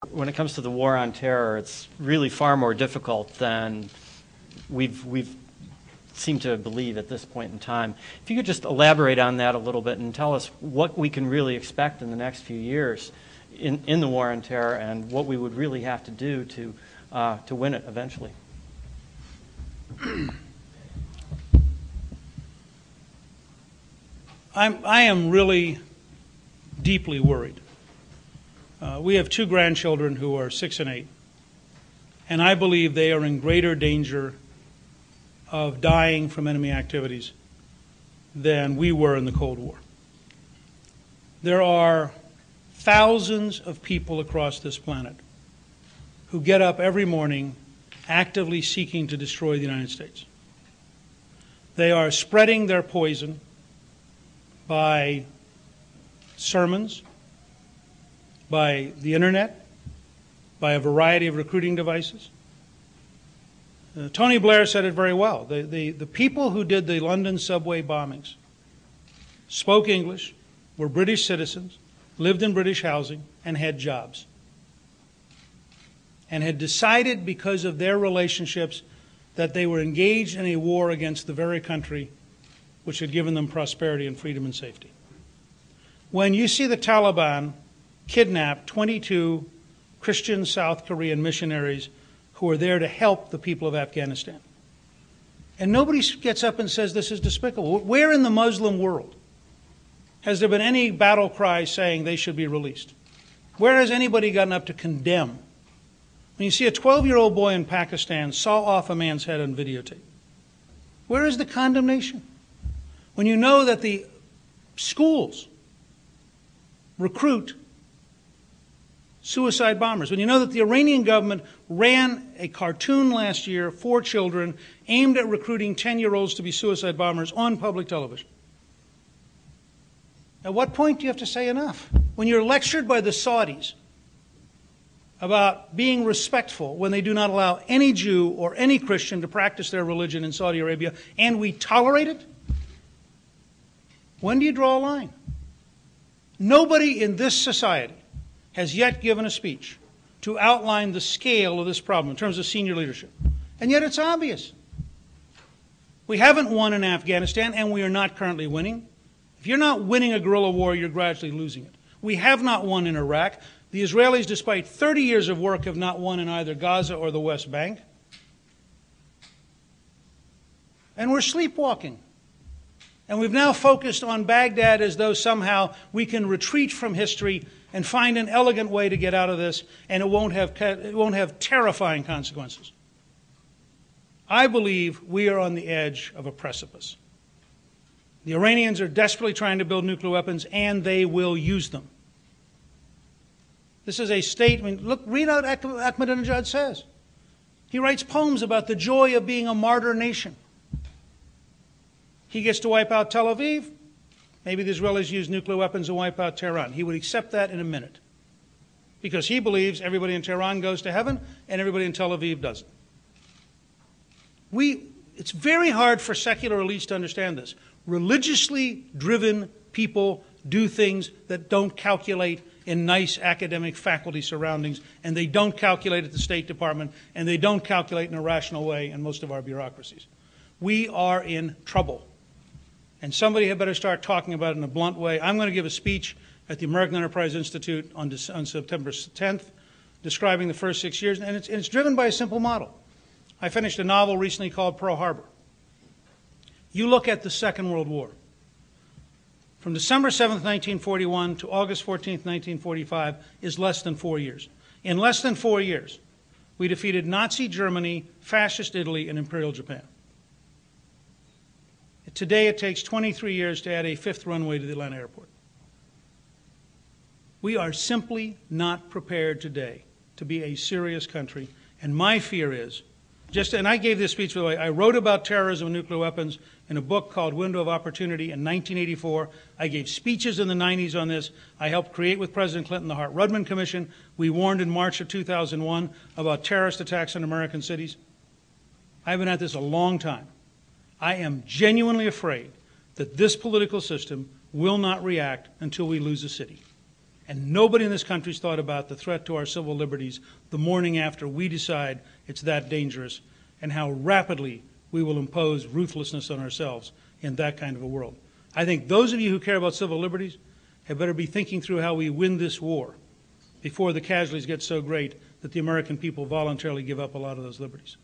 When it comes to the war on terror, it's really far more difficult than we've seemed to believe at this point in time. If you could just elaborate on that a little bit and tell us what we can really expect in the next few years in the war on terror and what we would really have to do to win it eventually. I am really deeply worried. We have two grandchildren who are 6 and 8, and I believe they are in greater danger of dying from enemy activities than we were in the Cold War. There are thousands of people across this planet who get up every morning actively seeking to destroy the United States. They are spreading their poison by sermons, by the internet, by a variety of recruiting devices. Tony Blair said it very well. The people who did the London subway bombings spoke English, were British citizens, lived in British housing, and had jobs. And had decided because of their relationships that they were engaged in a war against the very country which had given them prosperity and freedom and safety. When you see the Taliban kidnap 22 Christian South Korean missionaries who are there to help the people of Afghanistan, and nobody gets up and says this is despicable. Where in the Muslim world has there been any battle cry saying they should be released? Where has anybody gotten up to condemn? When you see a 12-year-old boy in Pakistan saw off a man's head on videotape, where is the condemnation? When you know that the schools recruit suicide bombers, when you know that the Iranian government ran a cartoon last year for children aimed at recruiting 10-year-olds to be suicide bombers on public television. At what point do you have to say enough? When you're lectured by the Saudis about being respectful when they do not allow any Jew or any Christian to practice their religion in Saudi Arabia, and we tolerate it? When do you draw a line? Nobody in this society has yet given a speech to outline the scale of this problem in terms of senior leadership. And yet it's obvious. We haven't won in Afghanistan, and we are not currently winning. If you're not winning a guerrilla war, you're gradually losing it. We have not won in Iraq. The Israelis, despite 30 years of work, have not won in either Gaza or the West Bank. And we're sleepwalking. And we've now focused on Baghdad as though somehow we can retreat from history and find an elegant way to get out of this, and it won't have terrifying consequences. I believe we are on the edge of a precipice. The Iranians are desperately trying to build nuclear weapons, and they will use them. This is a statement. Look, read out what Ahmadinejad says. He writes poems about the joy of being a martyr nation. He gets to wipe out Tel Aviv. Maybe the Israelis use nuclear weapons to wipe out Tehran. He would accept that in a minute, because he believes everybody in Tehran goes to heaven and everybody in Tel Aviv doesn't. It's very hard for secular elites to understand this. Religiously driven people do things that don't calculate in nice academic faculty surroundings, and they don't calculate at the State Department, and they don't calculate in a rational way in most of our bureaucracies. We are in trouble. And somebody had better start talking about it in a blunt way. I'm going to give a speech at the American Enterprise Institute on September 10th, describing the first 6 years, and it's driven by a simple model. I finished a novel recently called Pearl Harbor. You look at the Second World War. From December 7th, 1941 to August 14th, 1945 is less than 4 years. In less than 4 years, we defeated Nazi Germany, Fascist Italy, and Imperial Japan. Today, it takes 23 years to add a 5th runway to the Atlanta airport. We are simply not prepared today to be a serious country, and my fear is, and I gave this speech, by the way, I wrote about terrorism and nuclear weapons in a book called Window of Opportunity in 1984. I gave speeches in the 90s on this. I helped create with President Clinton the Hart-Rudman Commission. We warned in March of 2001 about terrorist attacks on American cities. I've been at this a long time. I am genuinely afraid that this political system will not react until we lose a city. And nobody in this country's thought about the threat to our civil liberties the morning after we decide it's that dangerous, and how rapidly we will impose ruthlessness on ourselves in that kind of a world. I think those of you who care about civil liberties had better be thinking through how we win this war before the casualties get so great that the American people voluntarily give up a lot of those liberties.